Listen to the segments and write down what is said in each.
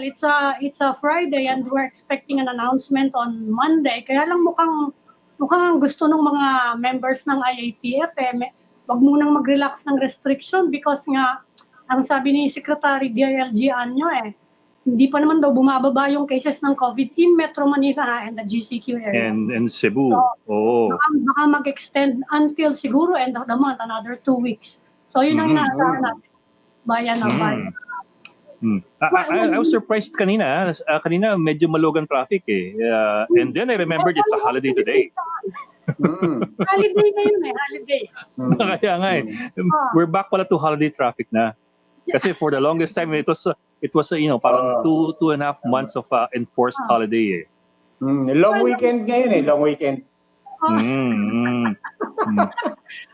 it's a Friday and we're expecting an announcement on Monday. Kaya lang mukhang gusto ng mga members ng IATF wag munang mag-relax ng restriction because nga ang sabi ni Secretary DILG Anyo hindi pa naman daw bumababa yung cases ng COVID in Metro Manila and the GCQ areas. And Cebu. So, baka mag-extend until siguro end of the month, another 2 weeks. So yun ang inaasahan natin. Bayan na bayan. I was surprised kanina. Kanina medyo malogan traffic and then I remembered it's a holiday today. Holiday na yun holiday. Kaya nga we're back pala to holiday traffic na. Kasi for the longest time it was parang 2.5 months of enforced holiday Long weekend ngayon long weekend.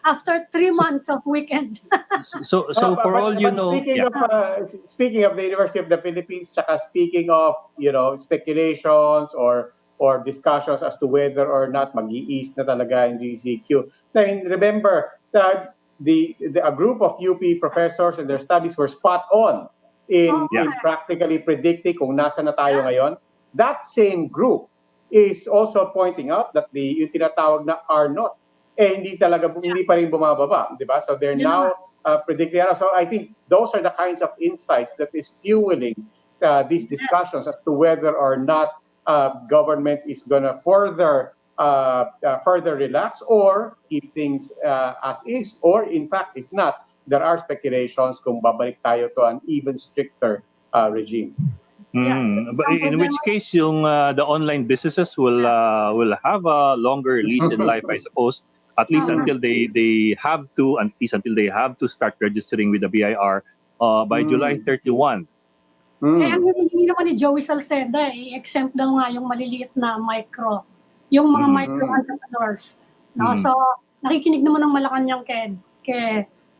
After 3 months of weekend. So for all you know, speaking of the University of the Philippines, tsaka speaking of speculations or discussions as to whether or not mag-i-ease na talaga in GCQ. I mean, remember that a group of UP professors and their studies were spot on in practically predicting kung nasa na tayo ngayon. That same group is also pointing out that yung tinatawag na R0 hindi pa rin bumababa, di ba? So they're now predicting. So I think those are the kinds of insights that is fueling these discussions as to whether or not government is gonna further relax or keep things as is, or in fact, if not, there are speculations kung babalik tayo to an even stricter regime. But in which case, the online businesses will have a longer lease in life, I suppose. At least until they have to start registering with the BIR by July 31. Ang hindi naman ni Joey Salceda, exempt daw nga yung maliliit na yung mga micro entrepreneurs. No? So nakikinig naman ng Malacanang kay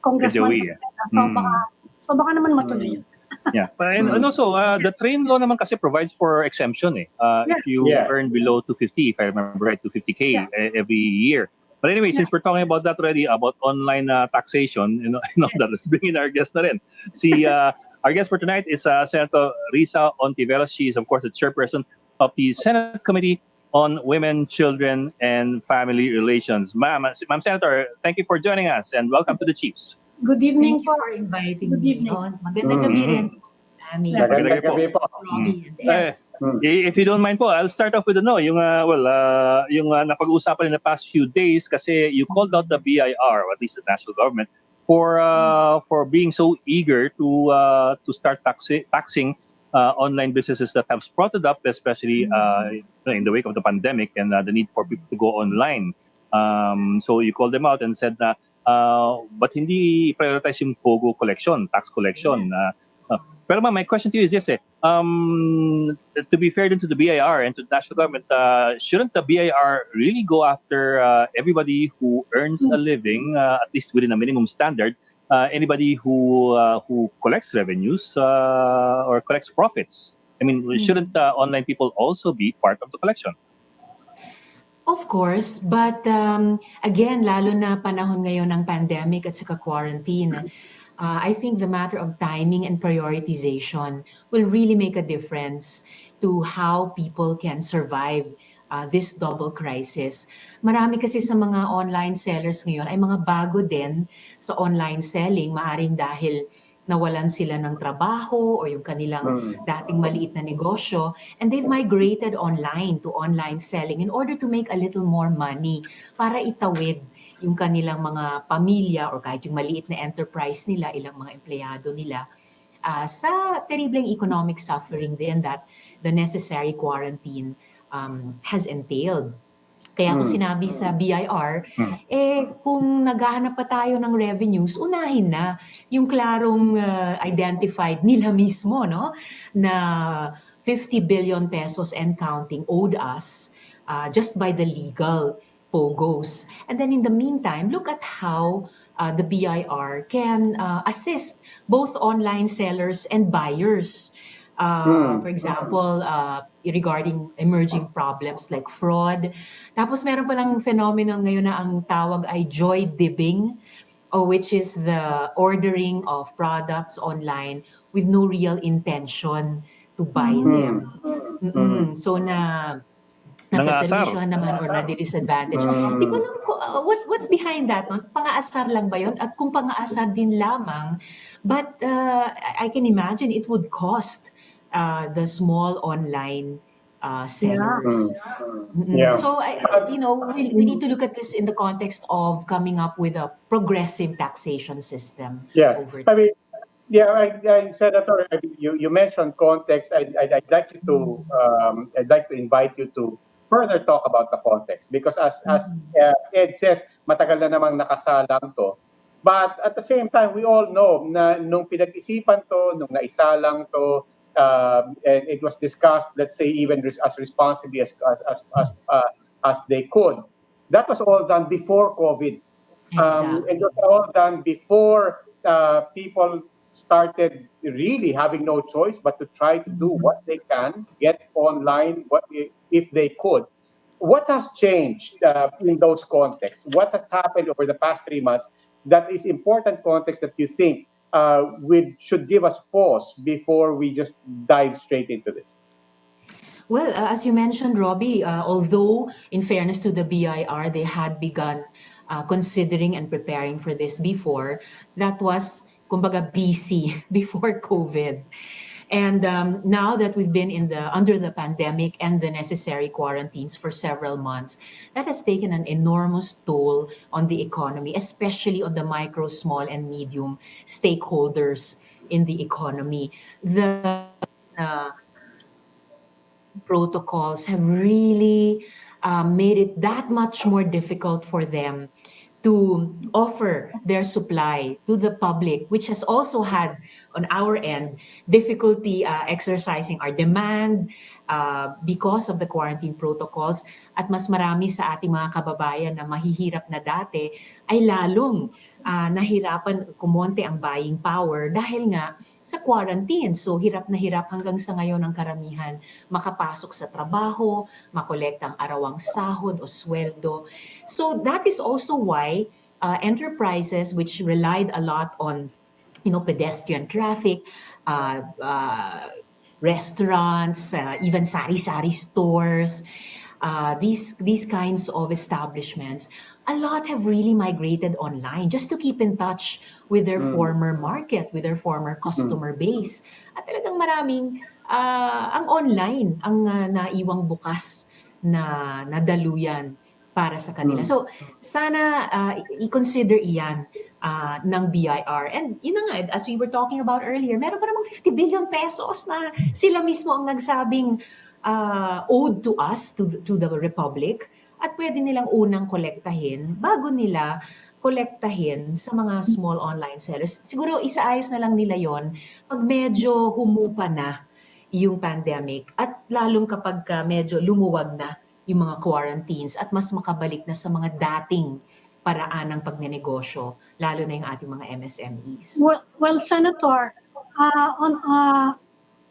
Congressman. Joey, so baka naman matuloy yun. And also the train law naman kasi provides for exemption if you earn below 250, if I remember right, 250K every year. But anyway, since we're talking about that already, about online taxation, let's bring in our guest na rin. Our guest for tonight is Senator Risa Hontiveros. She is, of course, the chairperson of the Senate Committee on Women, Children, and Family Relations. Ma'am Senator, thank you for joining us and welcome to the Chiefs. Good evening. Thank you for inviting me. Magandang gabi rin. Magandang gabi po. If you don't mind po, I'll start off with yung napag-uusapan in the past few days kasi you called out the BIR, or at least the national government, for being so eager to start taxing online businesses that have sprouted up, especially in the wake of the pandemic and the need for people to go online. So you called them out and said na but hindi prioritize yung POGO collection, tax collection. Pero my question to you is this to be fair to the BIR and to the national government, shouldn't the BIR really go after everybody who earns a living, at least within a minimum standard, anybody who collects revenues or collects profits? I mean, shouldn't online people also be part of the collection? Of course, but again, lalo na panahon ngayon ng pandemic at saka quarantine, I think the matter of timing and prioritization will really make a difference to how people can survive this double crisis. Marami kasi sa mga online sellers ngayon ay mga bago din sa online selling, maaring dahil nawalan sila ng trabaho or yung kanilang dating maliit na negosyo, and they've migrated online to online selling in order to make a little more money para itawid yung kanilang mga pamilya or kahit yung maliit na enterprise nila, ilang mga empleyado nila, sa terribleng economic suffering din that the necessary quarantine has entailed. Kaya kung sinabi sa BIR, kung naghahanap pa tayo ng revenues, unahin na yung klarong identified nila mismo, no? Na 50 billion pesos and counting owed us just by the legal POGOs. And then in the meantime, look at how the BIR can assist both online sellers and buyers. For example, regarding emerging problems like fraud. Tapos meron palang phenomenon ngayon na ang tawag ay joy dibbing, which is the ordering of products online with no real intention to buy them. So Nangaasar. napepermisyohan naman or na-disadvantage. Di ko alam ko, what's behind that, no? Pang-aasar lang ba yun? At kung pang-aasar din lamang, but I can imagine it would cost the small online sellers. Yeah. So, we need to look at this in the context of coming up with a progressive taxation system Yes. over I mean, Senator, you mentioned context. I'd like you to I'd like to invite you to further talk about the context because as Ed says, matagal na namang nakasalang to. But at the same time, we all know na nung pinag-isipan to, nung naisalang to, and it was discussed, let's say even as responsibly as they could. That was all done before COVID. Exactly. It was all done before people started really having no choice but to try to do what they can, get online if they could. What has changed in those contexts? What has happened over the past 3 months that is important context that you think we should give us pause before we just dive straight into this? Well, as you mentioned, Robbie, although in fairness to the BIR, they had begun considering and preparing for this before, that was, kumbaga, BC, before COVID. And now that we've been under the pandemic and the necessary quarantines for several months, that has taken an enormous toll on the economy, especially on the micro, small, and medium stakeholders in the economy. The protocols have really made it that much more difficult for them to offer their supply to the public, which has also had, on our end, difficulty exercising our demand because of the quarantine protocols. At mas marami sa ating mga kababayan na mahihirap na dati ay lalong nahirapan kumonte ang buying power dahil nga sa quarantine. So hirap na hirap hanggang sa ngayon ang karamihan makapasok sa trabaho, makolekta ang arawang sahod o sweldo. So that is also why enterprises which relied a lot on pedestrian traffic, restaurants, even sari-sari stores, these kinds of establishments, a lot have really migrated online just to keep in touch with their former market, with their former customer base. At talagang maraming ang online ang naiwang bukas na daluyan para sa kanila. So sana i-consider iyan ng BIR. And yun na nga, as we were talking about earlier, meron pa namang 50 billion pesos na sila mismo ang nagsabing owed to us, to the Republic, at pwede nilang unang kolektahin bago nila kolektahin sa mga small online sellers. Siguro isaayos na lang nila yon pag medyo humupa na yung pandemic at lalong kapag medyo lumuwag na yung mga quarantines at mas makabalik na sa mga dating paraan ng pagnenegosyo, lalo na yung ating mga MSMEs. Well, Senator,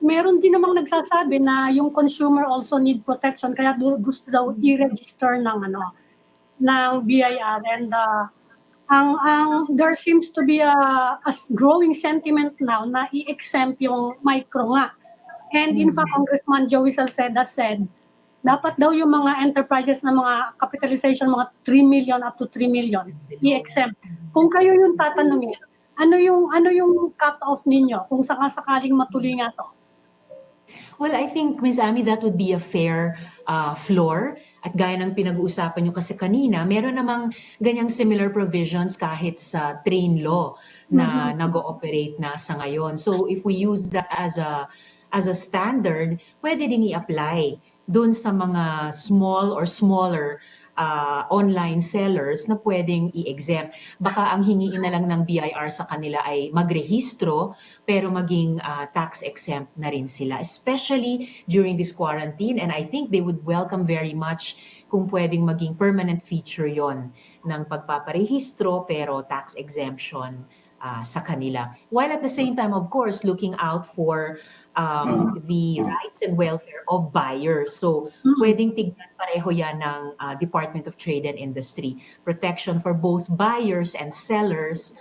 meron din namang nagsasabi na yung consumer also need protection kaya gusto daw i-register ng BIR, and there seems to be a growing sentiment now na i-exempt yung micro nga. And in fact, Congressman Joey Salceda said dapat daw yung mga enterprises na mga capitalization mga 3 million up to 3 million i-exempt. Kung kayo yung tatanungin, ano yung cut-off ninyo kung sakaling matuloy nga to? Well, I think, Ms. Ami, that would be a fair floor. At gaya ng pinag-uusapan nyo kasi kanina, meron namang ganyang similar provisions kahit sa train law na nag-ooperate na sa ngayon. So if we use that as a standard, pwede din i-apply doon sa mga small or smaller online sellers na pwedeng i-exempt. Baka ang hingiin na lang ng BIR sa kanila ay magrehistro pero maging tax exempt na rin sila, especially during this quarantine. And I think they would welcome very much kung pwedeng maging permanent feature yon ng pagpaparehistro pero tax exemption sa kanila. While at the same time, of course, looking out for the rights and welfare of buyers. So, pwedeng tignan pareho yan ng Department of Trade and Industry. Protection for both buyers and sellers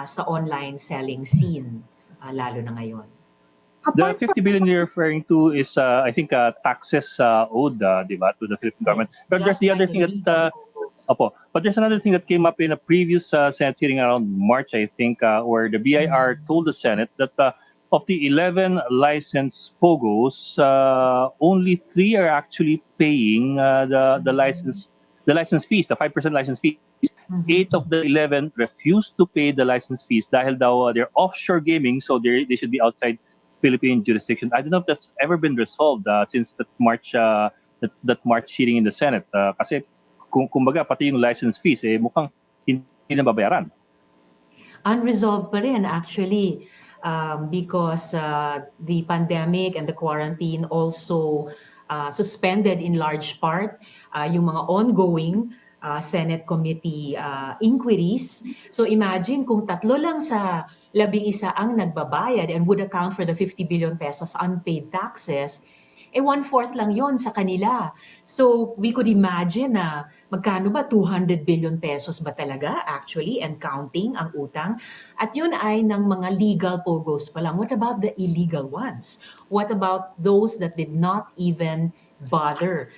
sa online selling scene, lalo na ngayon. The Apart from 50 billion you're referring to is, I think, taxes owed, di ba, to the Philippine government. Yes, But there's just the like other the thing that, legal photos. but there's another thing that came up in a previous Senate hearing around March, I think, where the BIR told the Senate that of the 11 licensed POGOs, only 3 are actually paying the license fees, the 5% license fees. Mhm. 8 of the 11 refused to pay the license fees dahil daw they're offshore gaming, so they should be outside Philippine jurisdiction. I don't know if that's ever been resolved since that March hearing in the Senate. Kasi kumbaga pati yung license fees mukhang hindi na babayaran. Unresolved pa rin actually, because the pandemic and the quarantine also suspended in large part yung mga ongoing Senate committee inquiries. So imagine kung tatlo lang sa 11 ang nagbabayad and would account for the 50 billion pesos unpaid taxes, one-fourth lang yon sa kanila. So we could imagine na magkano ba, 200 billion pesos ba talaga actually and counting ang utang? At yun ay ng mga legal pogos pa lang. What about the illegal ones? What about those that did not even bother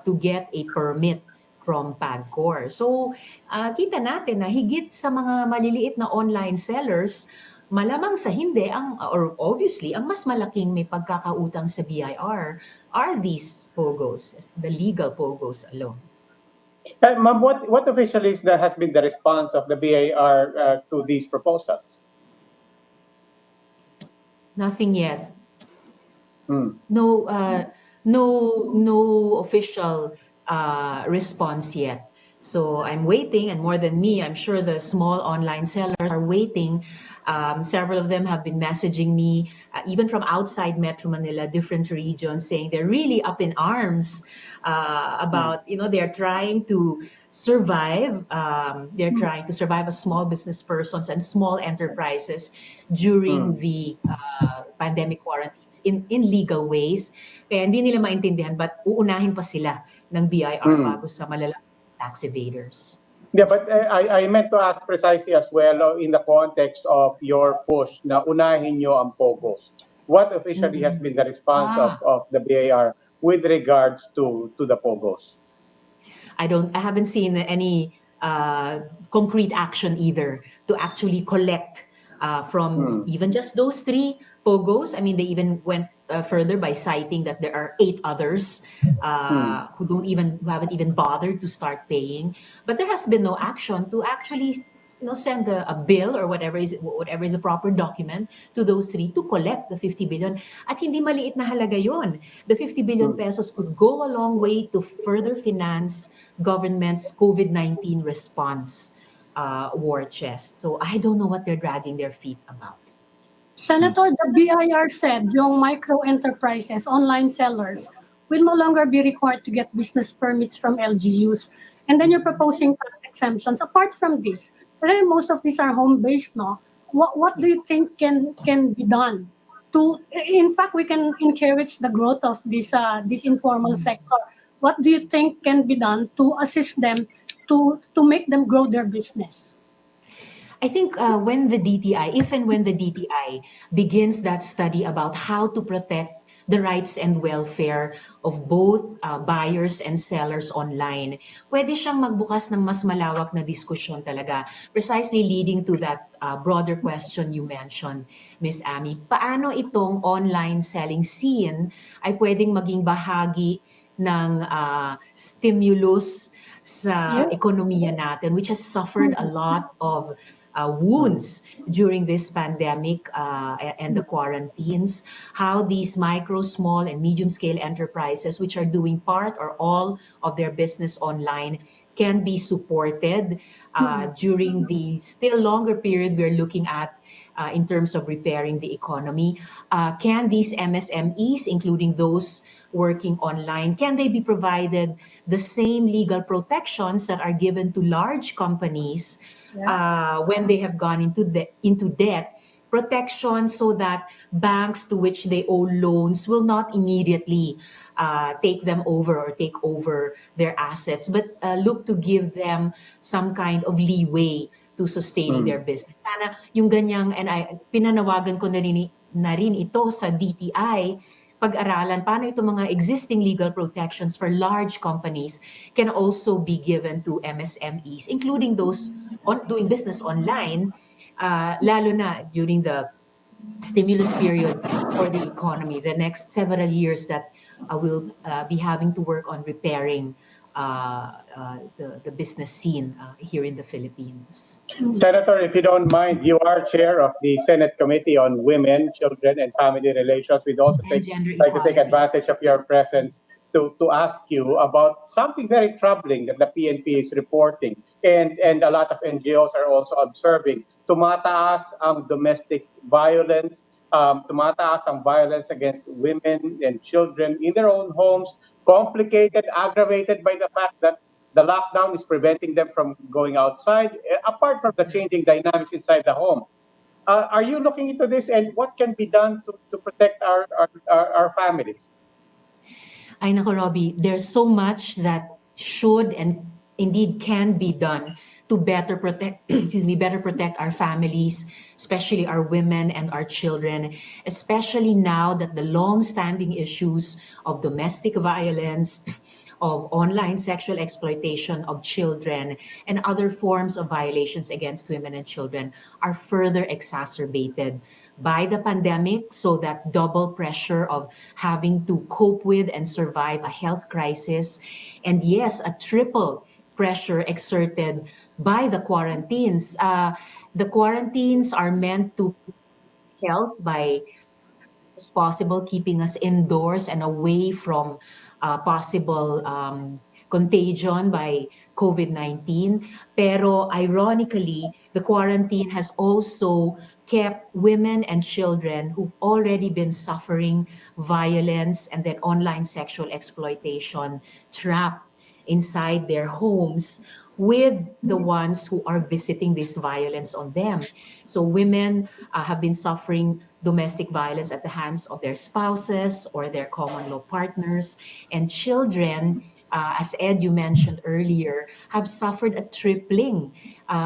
to get a permit from PAGCOR? So kita natin na higit sa mga maliliit na online sellers, malamang sa hindi, or obviously, ang mas malaking may pagkakautang sa BIR are these POGOs, the legal POGOs alone. Ma'am, what officially has been the response of the BIR to these proposals? Nothing yet. Hmm. No, no official response yet. So I'm waiting, and more than me, I'm sure the small online sellers are waiting. Several of them have been messaging me, even from outside Metro Manila, different regions, saying they're really up in arms about, they're trying to survive. They're trying to survive as small business persons and small enterprises during the pandemic quarantines in legal ways. Kaya hindi nila maintindihan, but uunahin pa sila ng BIR bago sa malalang tax evaders. Yeah, but I meant to ask precisely as well in the context of your push na unahin nyo ang POGOs. What officially has been the response of the BIR with regards to the POGOs? I haven't seen any concrete action either to actually collect from even just those 3 POGOs. I mean, they even went further by citing that there are 8 others who haven't even bothered to start paying. But there has been no action to actually send a bill or whatever is a proper document to those 3 to collect the 50 billion. At hindi maliit na halaga yon. The 50 billion pesos could go a long way to further finance government's COVID-19 response war chest. So I don't know what they're dragging their feet about. Senator, the BIR said yung micro enterprises, online sellers, will no longer be required to get business permits from LGUs. And then you're proposing tax exemptions. Apart from this, most of these are home-based, no? What do you think can be done to? In fact, we can encourage the growth of this informal sector. What do you think can be done to assist them to make them grow their business? I think if and when the DTI begins that study about how to protect the rights and welfare of both buyers and sellers online, pwede siyang magbukas ng mas malawak na diskusyon talaga, precisely leading to that broader question you mentioned, Miss Amy. Paano itong online selling scene ay pwedeng maging bahagi ng stimulus sa ekonomiya natin, which has suffered a lot of wounds during this pandemic and the quarantines, how these micro, small, and medium-scale enterprises, which are doing part or all of their business online, can be supported during the still longer period we're looking at in terms of repairing the economy. Can these MSMEs, including those working online, can they be provided the same legal protections that are given to large companies when they have gone into debt? Protection so that banks to which they owe loans will not immediately take them over or take over their assets, but look to give them some kind of leeway to sustaining their business. Sana yung ganyang, and pinanawagan ko na rin na rin ito sa DTI, pag-aralan paano itong mga existing legal protections for large companies can also be given to MSMEs, including those doing business online, lalo na during the stimulus period for the economy, the next several years that we'll be having to work on repairing the business scene here in the Philippines. Senator, if you don't mind, you are chair of the Senate Committee on Women, Children, and Family Relations. We'd also And gender like to take equality. advantage of your presence to ask you about something very troubling that the PNP is reporting, and a lot of NGOs are also observing. Tumataas ang domestic violence, tumataas ang violence against women and children in their own homes, complicated, aggravated by the fact that the lockdown is preventing them from going outside, apart from the changing dynamics inside the home. Are you looking into this, and what can be done to protect our families? Ay nako, Robbie, there's so much that should and indeed can be done to better protect, excuse me, better protect our families, especially our women and our children, especially now that the long-standing issues of domestic violence, of online sexual exploitation of children, and other forms of violations against women and children are further exacerbated by the pandemic, so that double pressure of having to cope with and survive a health crisis, and yes, a triple pressure exerted by the quarantines. The quarantines are meant to health by as possible, keeping us indoors and away from possible contagion by COVID-19. Pero ironically, the quarantine has also kept women and children who've already been suffering violence and then online sexual exploitation trapped inside their homes with the ones who are visiting this violence on them. So women have been suffering domestic violence at the hands of their spouses or their common law partners, and children, as Ed you mentioned earlier, have suffered a tripling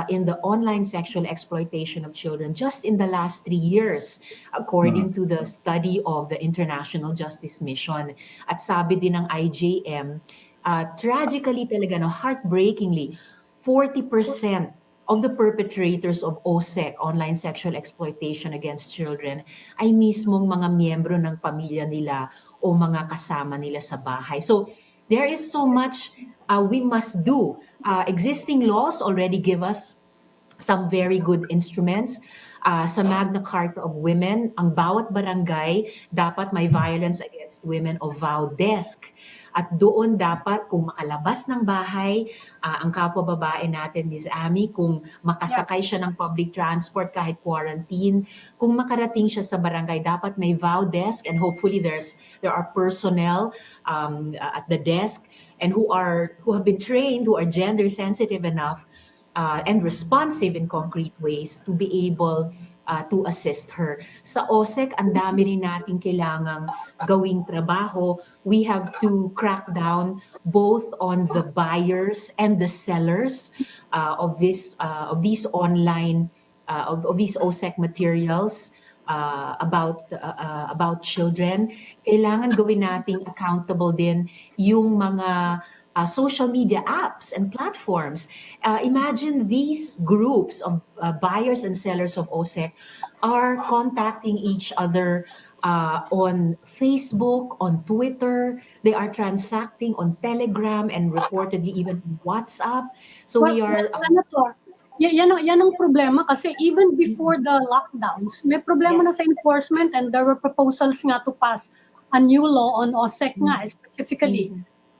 in the online sexual exploitation of children just in the last 3 years, according to the study of the International Justice Mission. At sabi din ng IJM, tragically talaga, no, heartbreakingly, 40% of the perpetrators of OSEC, online sexual exploitation against children, ay mismong mga miyembro ng pamilya nila o mga kasama nila sa bahay. So there is so much we must do. Existing laws already give us some very good instruments. Sa Magna Carta of Women, ang bawat barangay dapat may violence against women o vow desk. At doon dapat, kung makalabas ng bahay, ang kapwa babae natin, Ms. Ami, kung makasakay siya ng public transport kahit quarantine, kung makarating siya sa barangay, dapat may vow desk, and hopefully there are personnel at the desk and who have been trained, who are gender sensitive enough and responsive in concrete ways to be able to assist her. Sa OSEC, ang dami rin natin kailangang gawing trabaho. We have to crack down both on the buyers and the sellers of these online of these OSEC materials about children. Kailangan gawin nating accountable din yung mga social media apps and platforms. Imagine these groups of buyers and sellers of OSEC are contacting each other on Facebook, on Twitter. They are transacting on Telegram and reportedly even WhatsApp. So we are... Senator, yan ang problema kasi even before the lockdowns, may problema na sa enforcement, and there were proposals nga to pass a new law on OSEC nga specifically.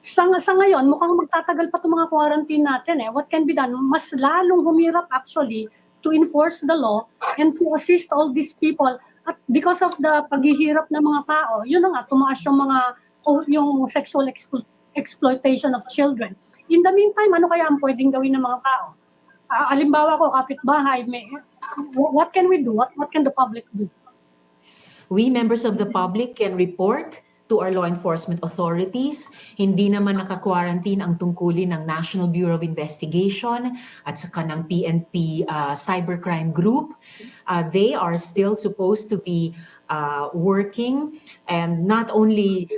Sa ngayon, mukhang magtatagal pa itong mga quarantine natin. What can be done? Mas lalong humirap actually to enforce the law and to assist all these people. At because of the paghihirap ng mga tao, yun na nga, tumaas yung sexual exploitation of children. In the meantime, ano kaya ang pwedeng gawin ng mga tao? Alimbawa ko, kapitbahay, what can we do? What can the public do? We, members of the public, can report to our law enforcement authorities. Hindi naman naka-quarantine ang tungkulin ng National Bureau of Investigation at saka ng PNP Cybercrime Group. They are still supposed to be working and not only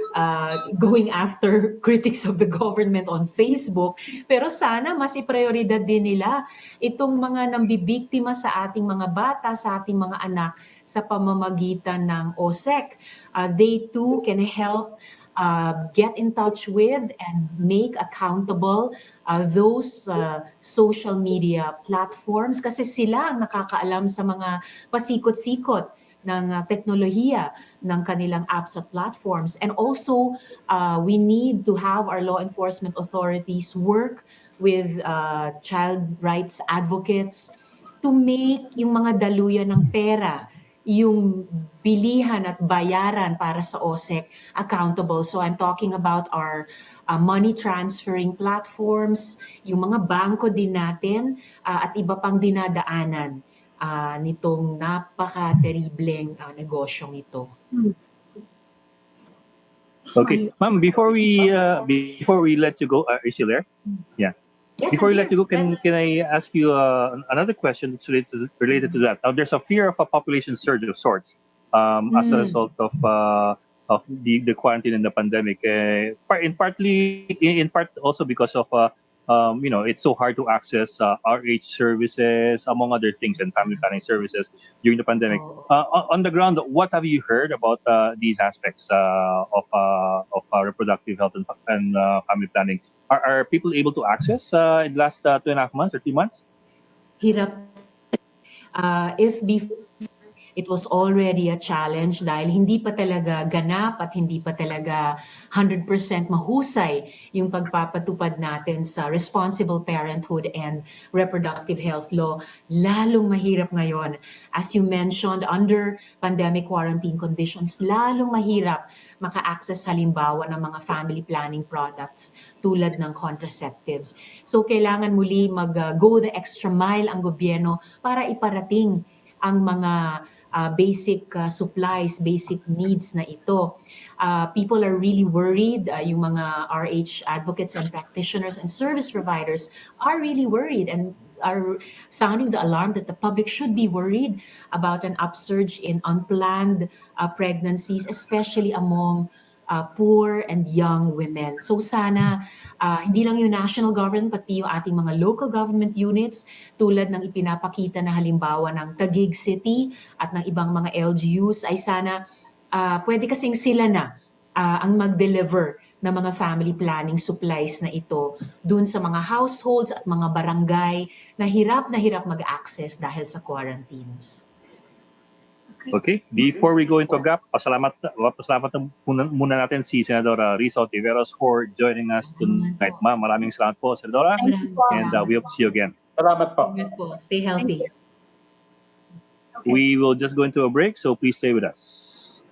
going after critics of the government on Facebook, pero sana mas iprioridad din nila itong mga nambibiktima sa ating mga bata, sa ating mga anak sa pamamagitan ng OSEC. They too can help get in touch with and make accountable those social media platforms kasi sila ang nakakaalam sa mga pasikot-sikot ng teknolohiya ng kanilang apps at platforms. And also, we need to have our law enforcement authorities work with child rights advocates to make yung mga daluyan ng pera, yung bilihan at bayaran para sa OSEC accountable. So I'm talking about our money transferring platforms, yung mga bangko din natin at iba pang dinadaanan nitong napaka-terribleng negosyong ito. Okay, ma'am, before we let you go, is she there? Yeah. Yes, Before we I'm let you go, here. can I ask you another question that's related to that? Now, there's a fear of a population surge of sorts as a result of the quarantine and the pandemic. In part also because of it's so hard to access RH services, among other things, and family planning services during the pandemic. Oo. On the ground, what have you heard about these aspects of reproductive health and family planning? Are people able to access in the last 2.5 months or 3 months? Hirap. If before it was already a challenge dahil hindi pa talaga ganap at hindi pa talaga 100% mahusay yung pagpapatupad natin sa responsible parenthood and reproductive health law, lalong mahirap ngayon. As you mentioned, under pandemic quarantine conditions, lalong mahirap maka-access halimbawa ng mga family planning products tulad ng contraceptives. So kailangan muli mag-go the extra mile ang gobyerno para iparating ang mga basic supplies, basic needs na ito. People are really worried. Yung mga RH advocates and practitioners and service providers are really worried and are sounding the alarm that the public should be worried about an upsurge in unplanned pregnancies, especially among poor and young women. So sana hindi lang yung national government pati yung ating mga local government units tulad ng ipinapakita na halimbawa ng Taguig City at ng ibang mga LGUs ay sana pwede kasing sila na ang mag-deliver ng mga family planning supplies na ito dun sa mga households at mga barangay na hirap mag-access dahil sa quarantines. Okay, before we go into a gap, pasalamat muna natin si Senadora Risa Hontiveros for joining us tonight. Ma'am, maraming salamat po, Senadora. And we hope to see you again. Salamat po. Yes po. Stay healthy. We will just go into a break, so please stay with us.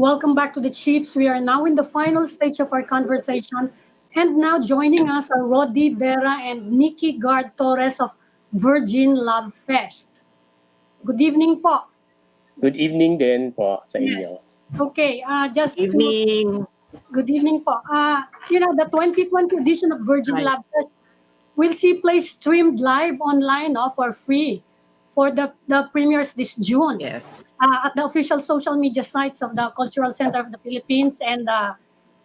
Welcome back to the Chiefs. We are now in the final stage of our conversation. And now joining us are Rody Vera and Nikki Garde-Torres of Virgin Labfest. Good evening po. Good evening din po sa Yes. inyo. Okay, just to Evening. good evening po. The 2020 edition of Virgin Hi. Labfest will see plays streamed live online for free for the premieres this June Yes. at the official social media sites of the Cultural Center of the Philippines. And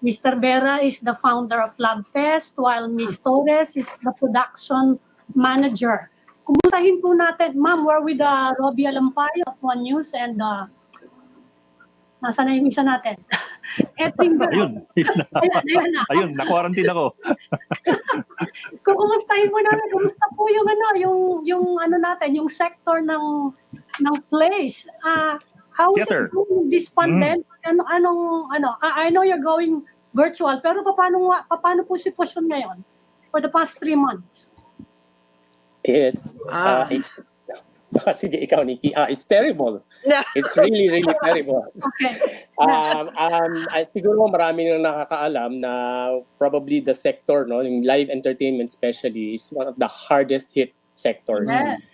Mr. Vera is the founder of Labfest, while Ms. Torres is the production manager. Kumustahin po natin, ma'am, we're with Robbie Alampay of One News and nasa na yung isa natin? Eting ba? Ayun. Ayan na. Ayun, na-quarantine ako. Kung kumustahin mo namin, kumusta po yung ano natin, yung sector ng plays. How is Theater. it doing this pandemic? I know you're going virtual, pero paano po sitwasyon ngayon for the past 3 months? It's sige, ikaw, Nikki. It's terrible. It's really, really terrible. Okay. Siguro marami nang nakakaalam na probably the sector, no, yung live entertainment especially, is one of the hardest hit sectors. Yes.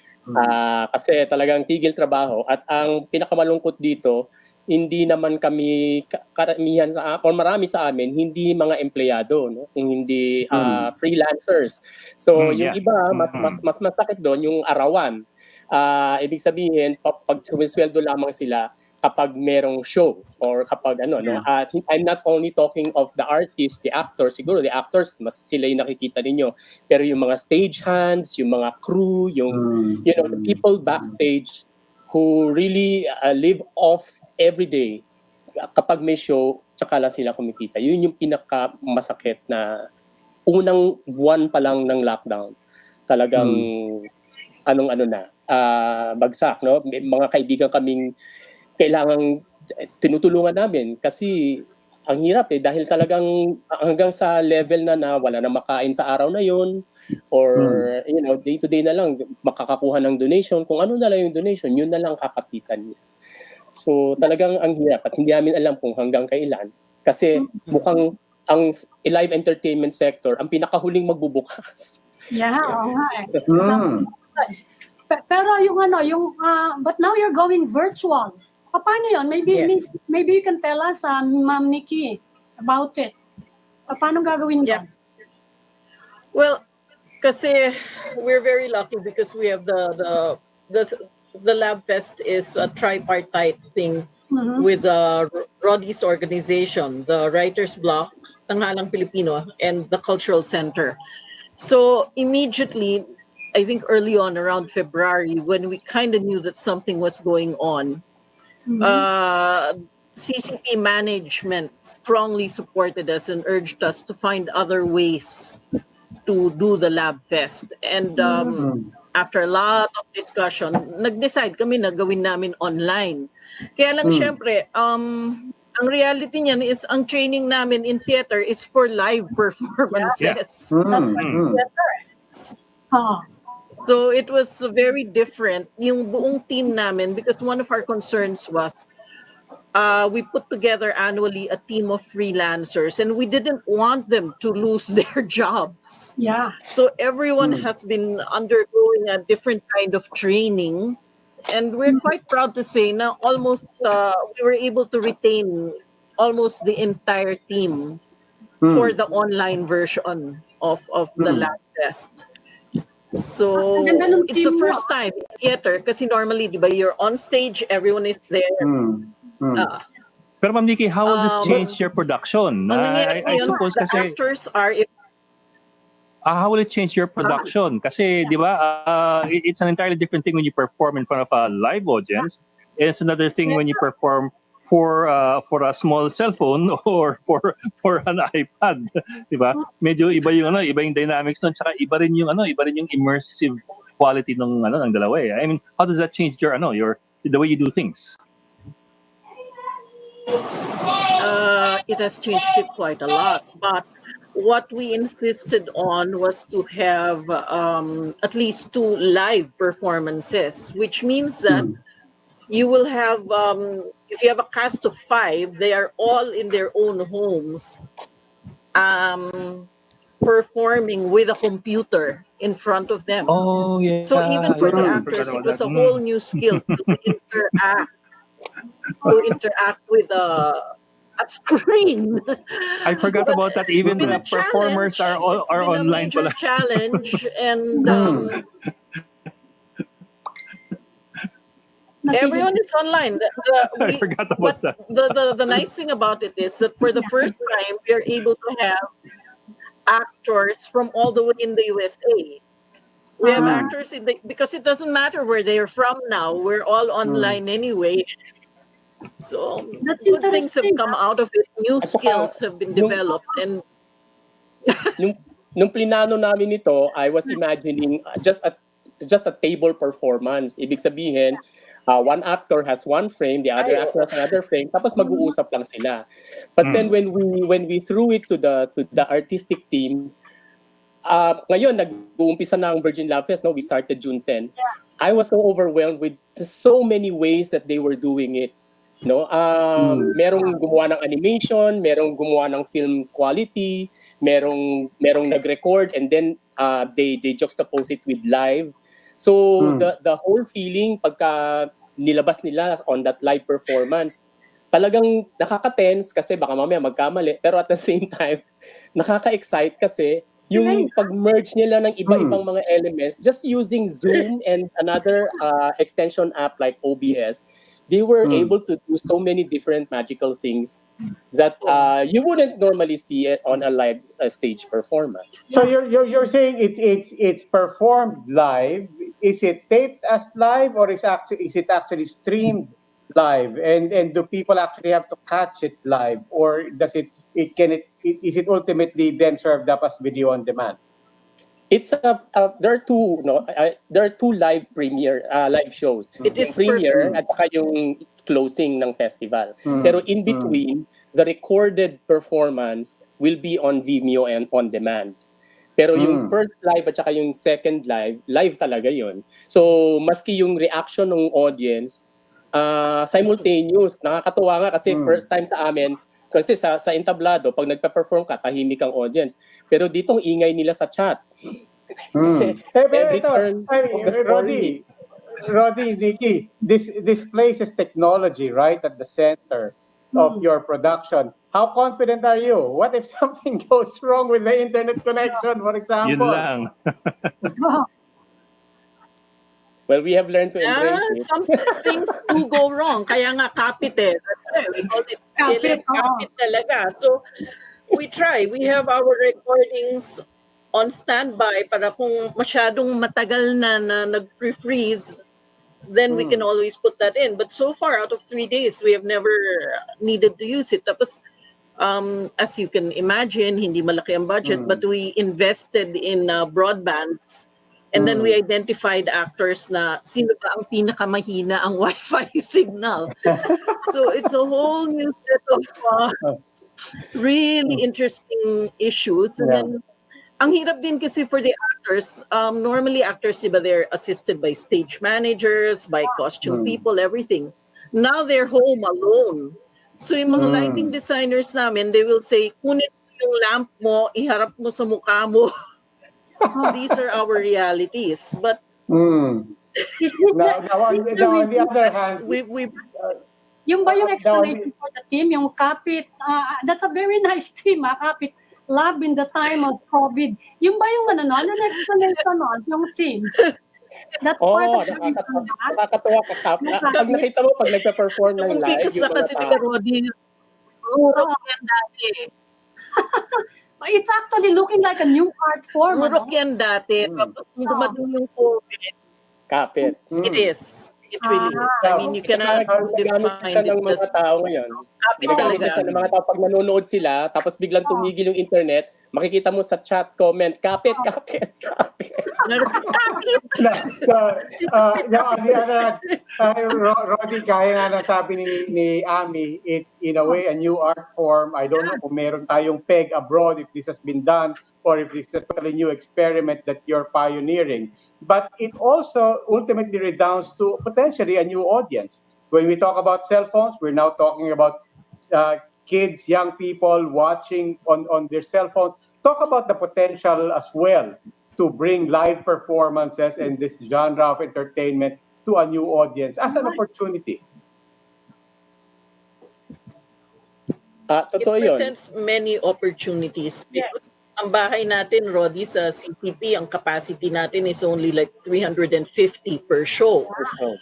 Kasi talagang tigil trabaho. At ang pinakamalungkot dito, hindi naman kami karamihan or marami sa amin hindi mga empleyado, no, kung hindi freelancers. So yung Yeah. iba mas masakit doon yung arawan. Ibig sabihin pag sumisweldo lamang sila kapag merong show or kapag no. At I'm not only talking of the artists, the actors. Siguro the actors mas sila yung nakikita ninyo, pero yung mga stagehands, yung mga crew, yung the people backstage who really live off every day, kapag may show, tsaka lang sila kumikita. Yun yung pinaka-masakit na unang buwan pa lang ng lockdown. Talagang anong-ano na, bagsak. No? May mga kaibigan kaming kailangang tinutulungan namin kasi ang hirap dahil talagang hanggang sa level na wala na makain sa araw na yun or day to day na lang makakakuha ng donation, kung ano na lang yung donation, yun na lang kakapitan niya. So talagang ang hirap at hindi namin alam kung hanggang kailan kasi mukhang ang live entertainment sector ang pinakahuling magbubukas. Yeah, oo nga eh. Pero but now you're going virtual. Paano yun? Maybe you can tell us, Ma'am Nikki, about it. Paano gagawin Yeah. yun? Well, kasi we're very lucky because we have the Labfest is a tripartite thing with Rody's organization, the Writers Block, Tanghalang Pilipino, and the Cultural Center. So immediately, I think early on around February, when we kind of knew that something was going on, CCP management strongly supported us and urged us to find other ways to do the Labfest. And after a lot of discussion, nag-decide kami na gawin namin online. Kaya lang syempre, ang reality niyan is ang training namin in theater is for live performances. So it was very different yung buong team namin because one of our concerns was we put together annually a team of freelancers and we didn't want them to lose their jobs. Yeah. So everyone has been undergoing a different kind of training and we're quite proud to say now almost we were able to retain almost the entire team for the online version of the Labfest. So it's the first time in theater kasi normally, di ba, you're on stage, everyone is there. Pero Ma'am Nikki, how will this change your production? Ang nangyayari I ngayon, suppose the kasi actors are how will it change your production? Kasi, di ba, it's an entirely different thing when you perform in front of a live audience. It's another thing when you perform for a small cell phone or for an iPad, di ba? Medyo iba yung dynamics nun, tsaka iba rin yung immersive quality ng dalawa eh. I mean, how does that change your the way you do things? It has changed it quite a lot, but what we insisted on was to have at least 2 live performances, which means that you will have if you have a cast of 5, they are all in their own homes, performing with a computer in front of them. Oh, yeah. So even for the I Mm. forgot actors, it about was that. a whole new skill to interact with a screen. I forgot But about that. it's Even been the a performers challenge. It's are been a online major pala. challenge, and Mm. everyone is online. I forgot But about that. the nice thing about it is that for the first time, we are able to have actors from all the way in the USA. We have Mm. actors because it doesn't matter where they're from now. We're all Mm. online anyway. So That's good things have interesting. come out of it. New At saka, skills have been nung, developed, and nung, nung plinano namin ito, I was imagining just a table performance. Ibig sabihin, one actor has one frame, the other ay, actor has another frame, tapos Mhm. mag-uusap lang sila. But then Mm. when we threw it to the artistic team, ngayon nag-uumpisa na ang Virgin Labfest, no? We started June 10. I was so overwhelmed with so many ways that they were doing it. No, Mm. merong gumawa ng animation, merong gumawa ng film quality, merong nag-record, and then they juxtapose it with live. So Mm. the whole feeling pagka nilabas nila on that live performance, talagang nakaka-tense kasi baka mamaya magkamali, pero at the same time nakaka-excite kasi Galing. yung pag-merge nila ng iba-ibang Mm. mga elements just using Zoom and another extension app like OBS. They were Mm. able to do so many different magical things that oh, you wouldn't normally see it on a live stage performance. So Yeah. you're saying it's performed live. Is it taped as live, or is it actually streamed live? And do people actually have to catch it live, or does is it ultimately then served up as video on demand? It's there are two no there are two live shows. it Yung is premiere Mm. at saka yung closing ng festival. Pero Mm. in Mm. between, the recorded performance will be on Vimeo and on demand. Pero yung Mm. first live at saka yung second live talaga yon. So maski yung reaction ng audience simultaneous. Nakakatuwa nga kasi Mm. first time sa amin kasi sa entablado pag nagpe-perform ka tahimik ang audience. Pero dito ang ingay nila sa chat. Kasi Mm. Pero every ito, turn ay, of the story. Rody, Nikki, this places technology right at the center of Mm. your production. How confident are you? What if something goes wrong with the internet connection, for Yun example? lang. Oh, Well, we have learned to embrace it. some things do go wrong. Kaya nga kapit eh. That's why we call it kapit. kapit talaga. So we try. We have our recordings on standby para kung masyadong matagal na nag-freeze, then we can Mm. always put that in. But so far, out of 3 days, we have never needed to use it. Tapos, as you can imagine, hindi malaki ang budget, but Mm. we invested in broadbands. And then we Mm. identified actors na sino ba ang pinakamahina ang Wi-Fi signal. So it's a whole new set of really interesting issues. And Yeah. then, ang hirap din kasi for the actors, normally actors, diba, they're assisted by stage managers, by costume Mm. people, everything. Now they're home alone. So yung mga lighting Mm. designers namin, they will say, kunin mo yung lamp mo, iharap mo sa mukha mo. These are our realities. But Mm. Is this the, is the Now, on the reason, other hand, we yung ba yung now, on the- explanation for the team, yung kapit, that's a very nice team, kapit lab in the time of COVID. Yung ba yung ano, ano na explanation nun, yung team? That's part of the reason, ha? Nakakatawa ka. Pag nakita mo, pag nagpe-perform ng Yung live, kikas yung na mga kasi tao, nila Rody, urok Oo. yan dati. It's actually looking like a new art form, Urok ano? yan dati. Mm. Tapos nung dumating yung COVID, kapit. it Mm. is. It really is. I mean, you Saka cannot ginagamit define siya it ng as mga tao ngayon. kapit Ginagamit talaga. siya ng mga tao pag nanonood sila, tapos biglang tumigil yung internet, makikita mo sa chat, comment, kapit, kapit, kapit. Kapit! Now, on the other hand, Rody, kaya nga nasabi ni Ami, it's in a way a new art form. I don't know kung meron tayong peg abroad, if this has been done, or if this is a totally new experiment that you're pioneering. But it also ultimately redounds to potentially a new audience. when we talk about cell phones, we're now talking about kids, young people watching on their cell phones. Talk about the potential as well to bring live performances and this genre of entertainment to a new audience as an opportunity. It Totoo yun. presents many opportunities because Yes. ang bahay natin, Rody, sa CCP, ang capacity natin is only like 350 per show. So,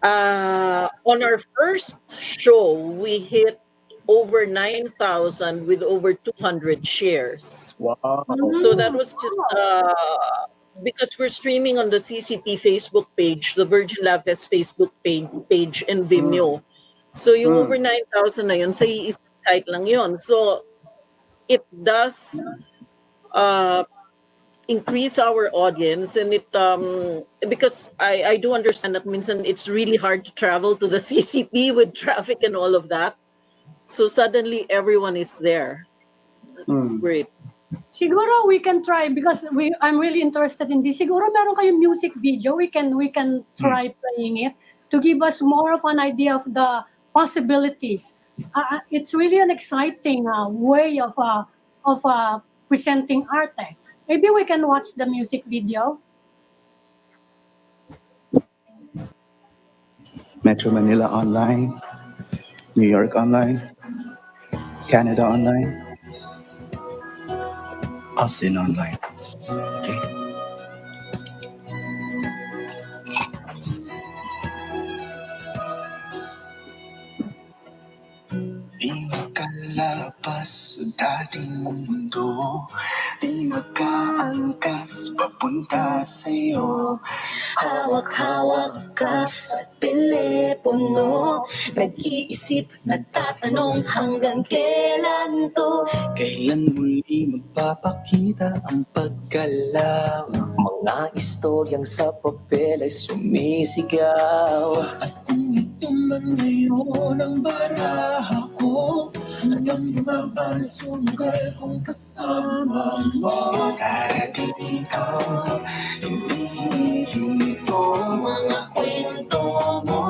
On our first show, we hit over 9,000 with over 200 shares. Wow. So that was just because we're streaming on the CCP Facebook page, the Virgin Labfest Facebook page and Vimeo. So yung over 9,000 na yun, sa iisang site lang yun. So it does increase our audience, and it because I do understand that minsan it's really hard to travel to the CCP with traffic and all of that. So suddenly everyone is there. It's great. Siguro we can try because I'm really interested in this. Siguro meron kayong music video. We can try playing it to give us more of an idea of the possibilities. It's really an exciting way of presenting art. Maybe we can watch the music video. Metro Manila Online, New York Online, Canada Online, Austin Online. Okay. Di makalapas sa dating mundo, di makaangkas papunta sa'yo. Hawak-hawak ka sa telepono, nag-iisip, nagtatanong hanggang kailan to. Kailan muli magpapakita ang paggalaw? Mga istoryang sa papel ay sumisigaw. At kung ito man ngayon ang baraha ko, at ang lumaban at sumugal kung kasama mo. Darating ito, hindi hinto mga kwento mo.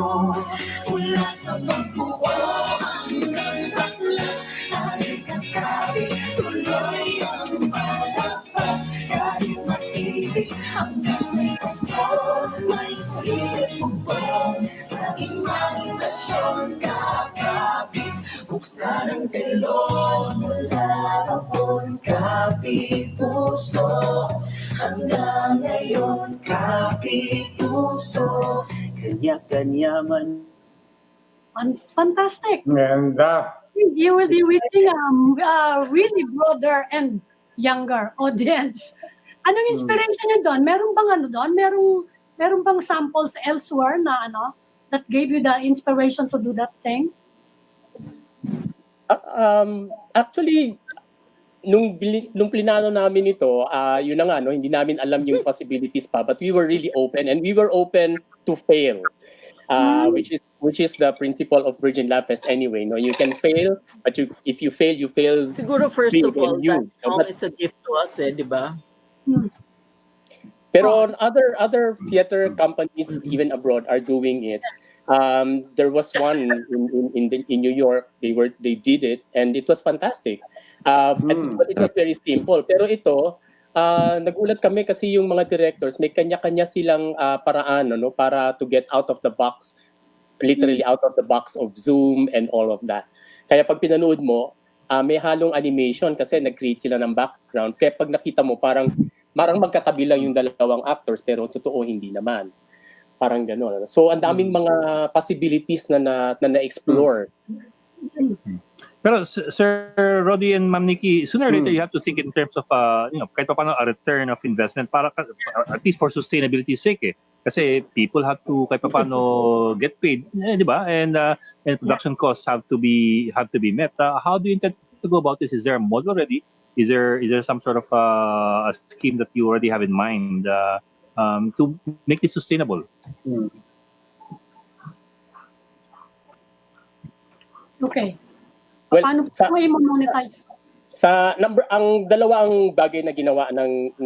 Mula sa pagbuo hanggang baklas, ay katabi, tuloy ang palabas. Kahit maibig hanggang may paso, may silid pumpong sa imahinasyon kakapit. Buksan ang telon mula hapon, kapit puso. Hanggang ngayon, kapit puso. Kanya-kanya man. Fantastic. Ganda. You will be reaching a really broader and younger audience. Anong inspiration niyo doon? Meron bang ano doon? Meron bang samples elsewhere na that gave you the inspiration to do that thing? Actually, nung plinano namin ito, yun na nga, no, hindi namin alam yung possibilities pa, but we were really open, and we were open to fail, which is the principle of Virgin Labfest anyway. No, you can fail, but if you fail, you fail. Siguro first of all, you. that song is a gift to us, di ba? Pero other theater companies, even abroad, are doing it. There was one in New York. They did it, and it was fantastic. But it was very simple. Pero ito, nagulat kami kasi yung mga directors may kanya-kanya silang paraan para to get out of the box, literally out of the box of Zoom and all of that. Kaya pag pinanood mo, may halong animation kasi nag-create sila ng background. Kaya pag nakita mo, parang magkatabi lang yung dalawang actors, pero totoo hindi naman. Parang gano'n. So, ang daming mga possibilities na na-explore. Pero Sir Rody and Ma'am Nikki, sooner or later you have to think in terms of kahit pa paano a return of investment para at least for sustainability's sake Kasi people have to kahit pa paano get paid, di ba? And production costs have to be met. How do you intend to go about this? Is there a model already? Is there some sort of a scheme that you already have in mind to make this sustainable? Okay. Well, Paano mo i-monetize? ang dalawang bagay na ginawa ng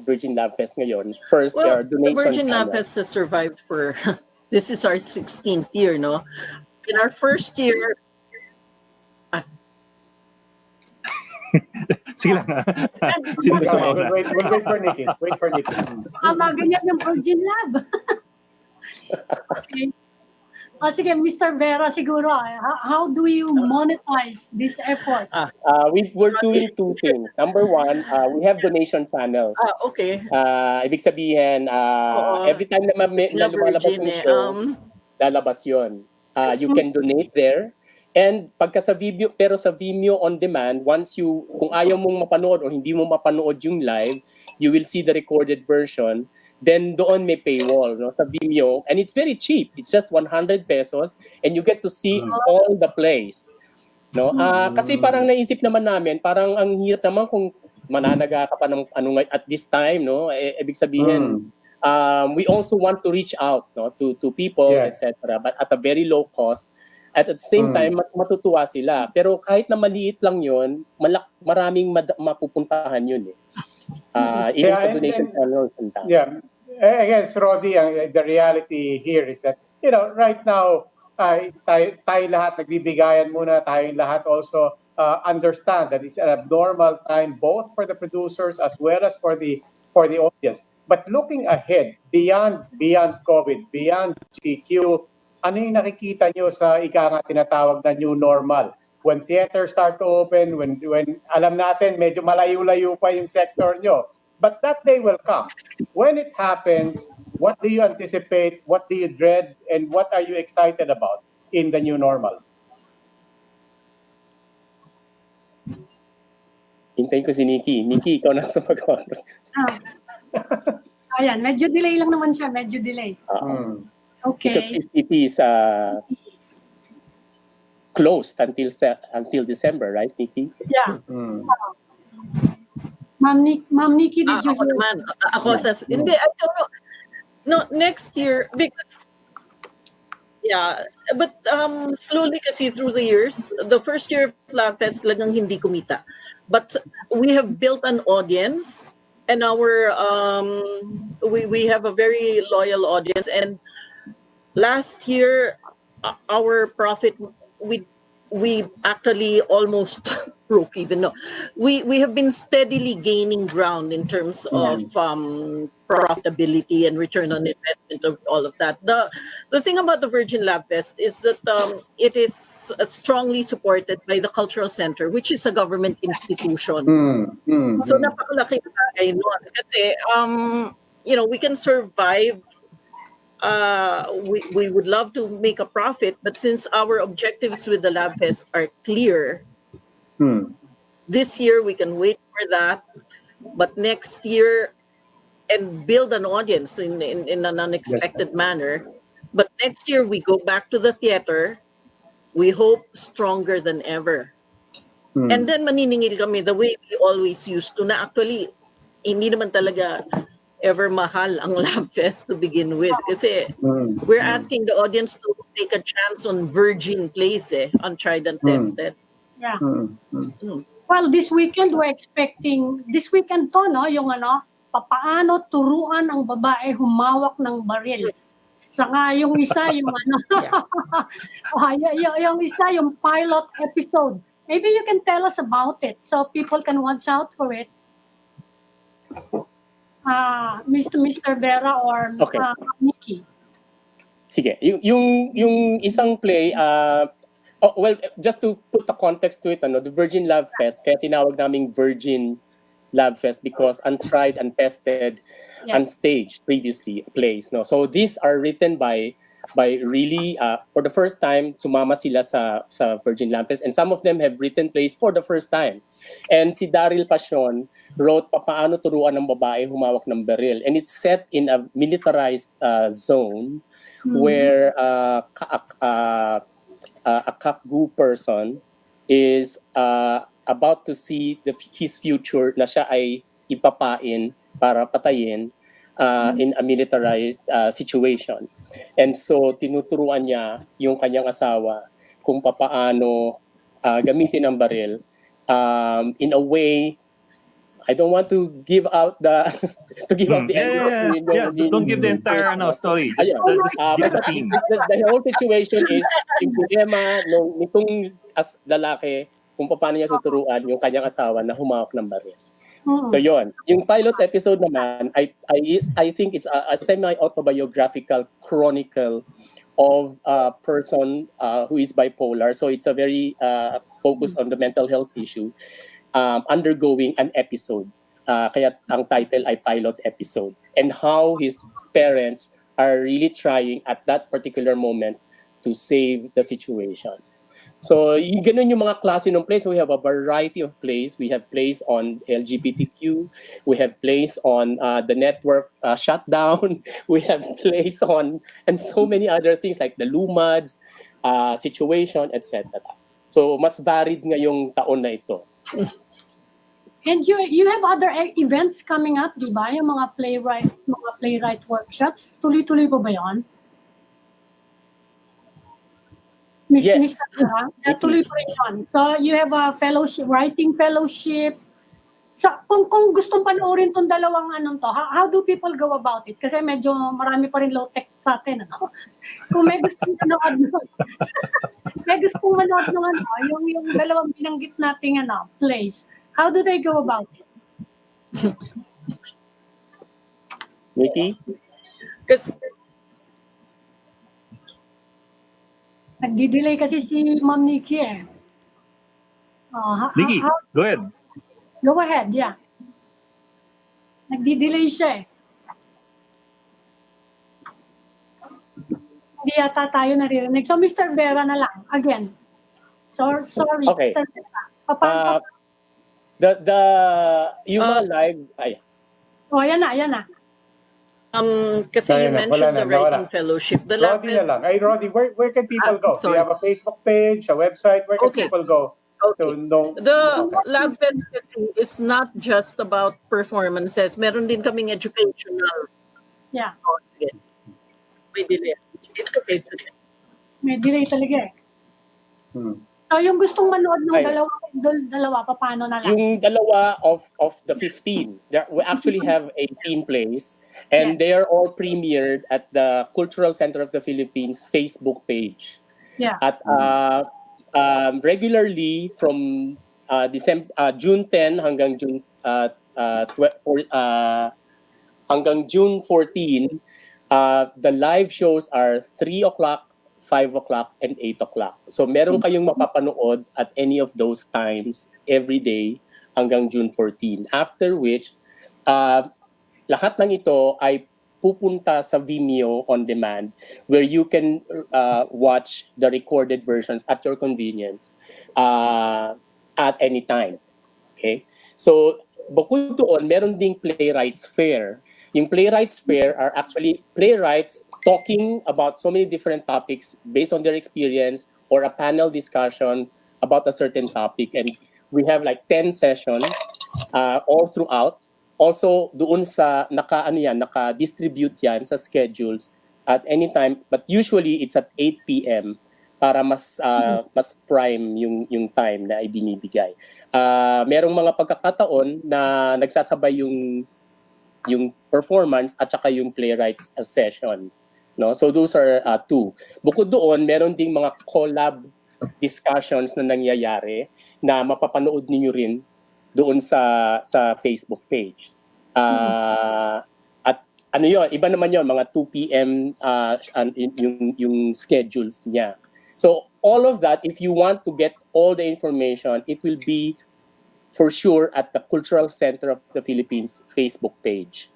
Virgin Labfest ngayon. First, there are The donation Virgin channels. Labfest has survived for This is our 16th year, no? In our first year, Sige lang. Sino gusto Yeah, mauna? we'll wait for Nikki. Wait for Nikki. Ganyan yung Virgin Lab. Okay. Sige, Mr. Vera, siguro, how do you monetize this effort? We're doing two things. Number one, we have donation channels. okay. Ibig sabihin, Oo. every time na, Kasi nga lumalabas virgin yung show, lalabas yun. You can donate there. And pagka sa Vimeo, pero sa Vimeo on demand, kung ayaw mong mapanood o hindi mo mapanood yung live, you will see the recorded version. Then doon may paywall, no, sa Vimeo. And it's very cheap. It's just 100 pesos and you get to see all the plays. No? Kasi parang naisip naman namin, parang ang hirap naman kung mananaga ka pa ng at this time, no? Ibig sabihin, we also want to reach out, no, to people, Yes. etc. But at a very low cost. At the same time, matutuwa sila. Pero kahit na maliit lang yun, maraming mapupuntahan yun eh. Even sa donation channels and that. Yeah. I guess, Rody, the reality here is that, right now, tayo lahat nagbibigayan muna, tayo lahat also understand that it's an abnormal time both for the producers as well as for the audience. But looking ahead, beyond COVID, beyond CQ, ano yung nakikita nyo sa nga tinatawag na new normal? When theaters start to open, when alam natin, medyo malayo-layo pa yung sector nyo. But that day will come. When it happens, what do you anticipate? What do you dread? And what are you excited about in the new normal? Hintayin ko si Nikki. Nikki, ikaw na sa mag-honor. Ayan, medyo delay lang naman siya. Medyo delay. Okay. Because CCP is closed until December, right, Nikki? Yeah. Ma'am Nikki, did you Ako hear? naman. Hindi, I don't know. No, next year, because, but slowly kasi through the years, the first year of Labfest talagang hindi kumita. But we have built an audience and we have a very loyal audience, and last year our profit, we actually almost broke even. No, we have been steadily gaining ground in terms of profitability and return on investment of all of that. The thing about the Virgin Labfest is that it is strongly supported by the Cultural Center, which is a government institution. So napakalaking bagay nun. Kasi we can survive. We would love to make a profit, but since our objectives with the Labfest are clear, this year we can wait for that, but next year and build an audience in an unexpected manner. But next year we go back to the theater. We hope stronger than ever. And then maniningil kami the way we always used to. Na actually hindi naman talaga ever mahal ang Labfest to begin with, kasi we're asking the audience to take a chance on virgin plays, untried and tested. Yeah. Well, this weekend to, no, yung papaano turuan ang babae humawak ng baril. Saka yung isa, yung yung isa, yung pilot episode. Maybe you can tell us about it so people can watch out for it. Mr. Vera or Nikki. Sige. Yung isang play, just to put the context to it, the Virgin Labfest, kaya tinawag naming Virgin Labfest because untried, untested, unstaged previously plays. No? So these are written by really, for the first time, sumama sila sa Virgin Labfest, and some of them have written plays for the first time. And si Daryl Passion wrote Papaano Turuan ng Babae Humawak ng Baril, and it's set in a militarized zone where a Kafgu person is about to see his future na siya ay ipapain para patayin in a militarized situation. And so tinuturuan niya yung kanyang asawa kung papaano gamitin ang baril in a way I don't want to give out the the ending. Don't give the entire story. Just, Ayun. just give Basta the theme. the whole situation is yung dilemma nitong lalaki kung paano niya tuturuan yung kanyang asawa na humawak ng baril. So yon, yung pilot episode naman, I think it's a semi-autobiographical chronicle of a person who is bipolar. So it's a very focus on the mental health issue undergoing an episode. Kaya ang title ay pilot episode. And how his parents are really trying at that particular moment to save the situation. So, yung ganun yung mga klase ng plays. We have a variety of plays. We have plays on LGBTQ. We have plays on the network shutdown. We have plays on, and so many other things like the Lumads, situation, etc. So, mas varied ngayong taon na ito. And you have other events coming up, di ba? Yung mga playwright workshops. Tuloy-tuloy pa ba yun? Yes. Tuloy pa rin yun. So you have a fellowship, writing fellowship. So kung gustong panoorin tong dalawang how do people go about it? Kasi medyo marami pa rin low-tech sa akin. Kung may gustong manood yung dalawang binanggit nating plays, how do they go about it? Nikki? Because Nagdi-delay kasi si Ma'am Nikki eh. Nikki, go ahead. Go ahead, yeah. Nagdi-delay siya eh. Hindi yata tayo naririnig. So, Mr. Vera na lang, again. Sorry, Okay. Mr. Vera. Yung mga live, ay. Yan na. kasi you mentioned the writing fellowship. The Rody na lang. Ay, Rody, where can people go? Do you have a Facebook page, a website? Where can people go to know? The Labfest kasi is not just about performances. Meron din kaming educational. Yeah. Oh, sige. May delay. It's okay. May delay talaga eh. So, yung gustong manood ng dalawa, paano na lang? Yung dalawa of the 15, we actually have 18 plays, and they are all premiered at the Cultural Center of the Philippines Facebook page. Yeah. At regularly from June 10 hanggang June hanggang June 14, the live shows are 3 o'clock, 5 o'clock, and 8 o'clock. So meron kayong mapapanood at any of those times every day hanggang June 14. After which, lahat ng ito ay pupunta sa Vimeo on demand where you can watch the recorded versions at your convenience at any time. Okay? So, bukod doon, meron ding Playwrights Fair. Yung Playwrights Fair are actually playwrights talking about so many different topics based on their experience or a panel discussion about a certain topic. And we have like 10 sessions all throughout. Also, doon sa naka-distribute yan sa schedules at any time. But usually, it's at 8 p.m. para mas prime yung time na ibinibigay. Merong mga pagkakataon na nagsasabay yung performance at saka yung playwrights session. No? So those are two. Bukod doon, meron ding mga collab discussions na nangyayari na mapapanood ninyo rin doon sa Facebook page. At ano yon, iba naman yon, mga 2 p.m. Yung schedules niya. So all of that, if you want to get all the information, it will be for sure at the Cultural Center of the Philippines Facebook page.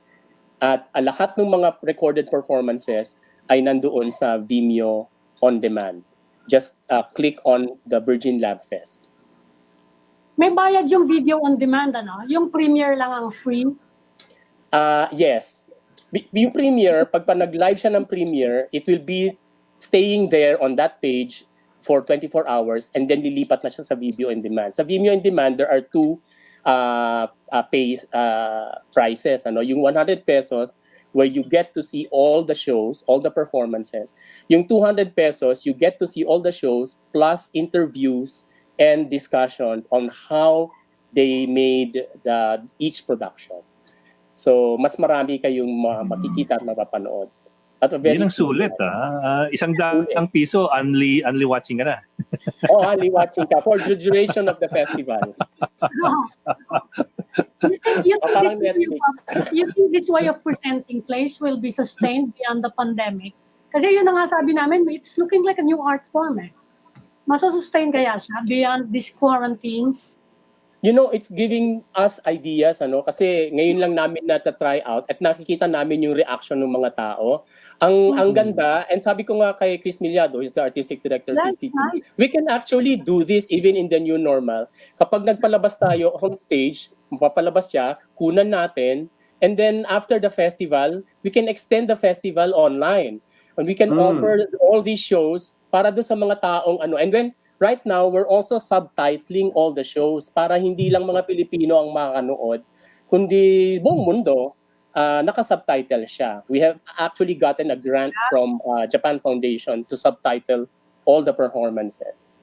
At lahat ng mga recorded performances ay nandoon sa Vimeo on demand. Just click on the Virgin Labfest. May bayad yung video on demand, Yung premiere lang ang free? Yes. Yung premiere, pag nag-live siya ng premiere, it will be staying there on that page for 24 hours and then lilipat na siya sa Vimeo on demand. Sa Vimeo on demand, there are two prices. Yung 100 pesos, where you get to see all the shows, all the performances. Yung 200 pesos, you get to see all the shows plus interviews and discussions on how they made each production. So mas marami kayong makikita at mapapanood. At a very Yun ang sulit, isang daang piso, only watching ka na. Oh, only watching ka for the duration of the festival. You think this way of presenting plays will be sustained beyond the pandemic? Kasi yun na nga sabi namin, it's looking like a new art form eh. Masusustain kaya siya beyond these quarantines? You know, it's giving us ideas, kasi ngayon lang namin try out at nakikita namin yung reaction ng mga tao. Ang ganda, and sabi ko nga kay Chris Millado, who's the artistic director of CCT, nice. we can actually do this even in the new normal. Kapag nagpalabas tayo on stage, mapapalabas siya, kunan natin, and then after the festival, we can extend the festival online. And we can offer all these shows para doon sa mga taong and then right now, we're also subtitling all the shows para hindi lang mga Pilipino ang makakanood, kundi buong mundo, naka-subtitle siya. We have actually gotten a grant from Japan Foundation to subtitle all the performances.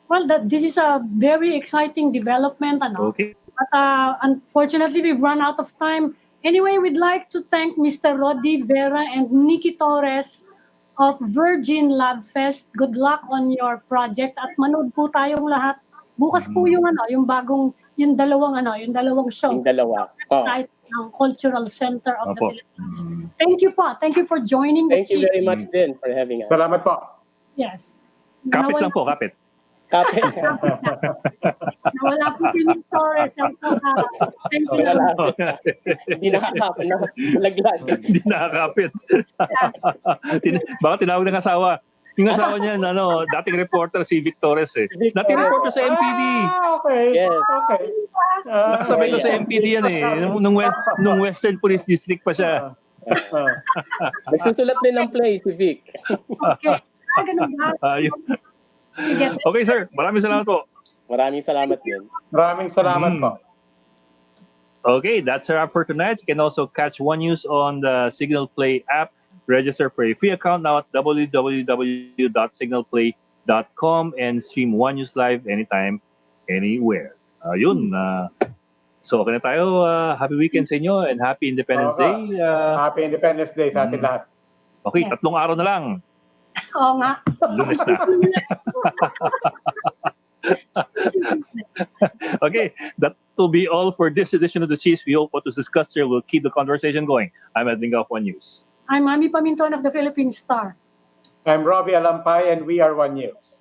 Well, this is a very exciting development. Okay. But unfortunately, we've run out of time. Anyway, we'd like to thank Mr. Rody Vera and Nikki Torres of Virgin Labfest. Good luck on your project at manood po tayong lahat. Bukas po yung yung dalawang show. Yung dalawa. Site ng Cultural Center of the Philippines. Thank you po. Thank you for joining Thank the you very much din for having us. Salamat po. Yes. Kapit lang po, kapit. Kapit. Nawala po si Miss Torres. Thank you. Hindi nakakapit na. Laglag. Hindi nakakapit. Baka tinawag ng asawa. Yung asawa niya, dating reporter si Vic Torres eh. Dating reporter sa MPD. Okay. Yes. Okay. Nakasabay ko sa MPD yan eh. Nung Western Police District pa siya. Nagsusulat din ng play si Vic. Okay. Ganun ba? Sige. Okay sir, maraming salamat po. Maraming salamat din. Maraming salamat po. Okay, that's a wrap for tonight. You can also catch One News on the Signal Play app. Register for a free account now at www.signalplay.com and stream One News live anytime, anywhere. So, okay na tayo. Happy weekend sa inyo and happy Independence Day. Happy Independence Day sa atin lahat. Okay, 3 araw na lang. Oo nga. Lunes na. Okay, that will be all for this edition of The Cheese. We hope what was discussed here will keep the conversation going. I'm Edwin of One News. I'm Mami Paminton of the Philippine Star. I'm Robbie Alampay and we are One News.